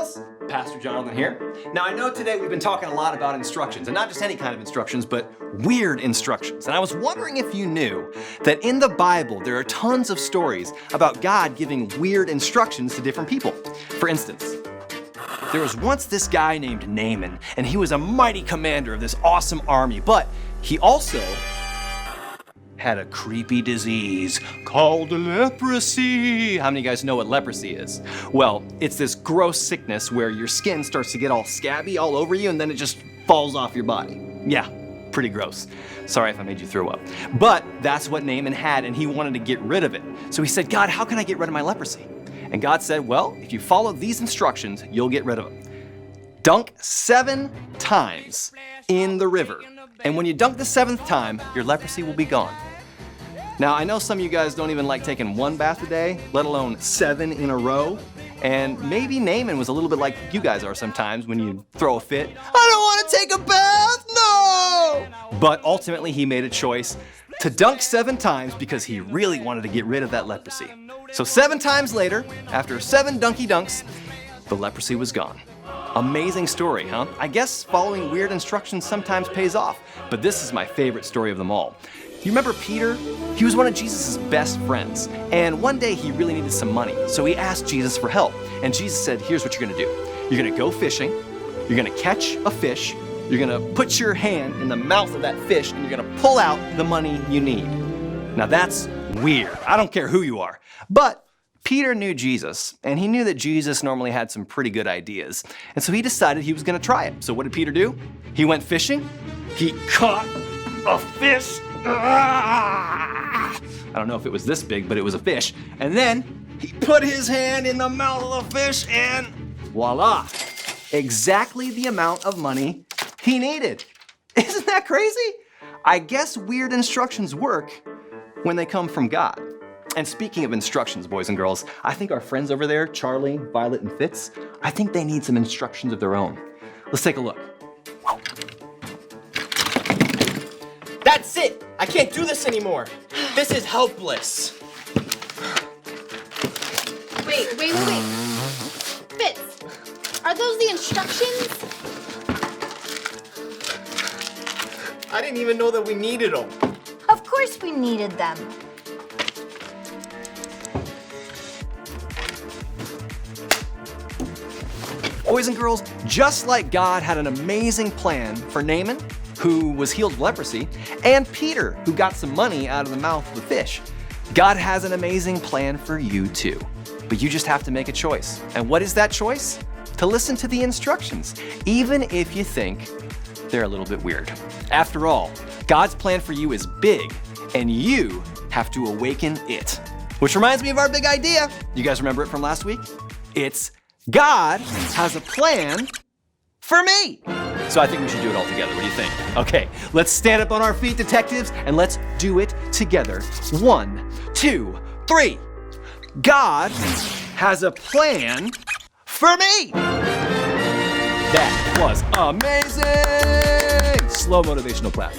girls, Pastor Jonathan here. Now I know today we've been talking a lot about instructions, and not just any kind of instructions, but weird instructions. And I was wondering if you knew that in the Bible there are tons of stories about God giving weird instructions to different people. For instance, there was once this guy named Naaman, and he was a mighty commander of this awesome army, but he also had a creepy disease called leprosy. How many of you guys know what leprosy is? Well, it's this gross sickness where your skin starts to get all scabby all over you and then it just falls off your body. Yeah, pretty gross. Sorry if I made you throw up. But that's what Naaman had, and he wanted to get rid of it. So he said, God, how can I get rid of my leprosy? And God said, well, if you follow these instructions, you'll get rid of it. Dunk 7 times in the river. And when you dunk the 7th time, your leprosy will be gone. Now, I know some of you guys don't even like taking 1 bath a day, let alone 7 in a row. And maybe Naaman was a little bit like you guys are sometimes when you throw a fit. I don't want to take a bath, no! But ultimately, he made a choice to dunk 7 times because he really wanted to get rid of that leprosy. So 7 times later, after 7 dunky dunks, the leprosy was gone. Amazing story, huh? I guess following weird instructions sometimes pays off, but this is my favorite story of them all. You remember Peter? He was one of Jesus' best friends, and one day he really needed some money, so he asked Jesus for help. And Jesus said, here's what you're gonna do. You're gonna go fishing, you're gonna catch a fish, you're gonna put your hand in the mouth of that fish, and you're gonna pull out the money you need. Now that's weird. I don't care who you are. But Peter knew Jesus, and he knew that Jesus normally had some pretty good ideas. And so he decided he was gonna try it. So what did Peter do? He went fishing, he caught a fish. I don't know if it was this big, but it was a fish. And then he put his hand in the mouth of the fish and voila, exactly the amount of money he needed. Isn't that crazy? I guess weird instructions work when they come from God. And speaking of instructions, boys and girls, I think our friends over there, Charlie, Violet, and Fitz, I think they need some instructions of their own. Let's take a look. That's it! I can't do this anymore. This is helpless. Wait. Fitz, are those the instructions? I didn't even know that we needed them. Of course we needed them. Boys and girls, just like God had an amazing plan for Naaman, who was healed of leprosy, and Peter, who got some money out of the mouth of the fish, God has an amazing plan for you too. But you just have to make a choice. And what is that choice? To listen to the instructions, even if you think they're a little bit weird. After all, God's plan for you is big, and you have to awaken it. Which reminds me of our big idea. You guys remember it from last week? It's God has a plan for me. So I think we should do it all together. What do you think? Okay, let's stand up on our feet, detectives, and let's do it together. 1, 2, 3. God has a plan for me. That was amazing. Slow motivational clap.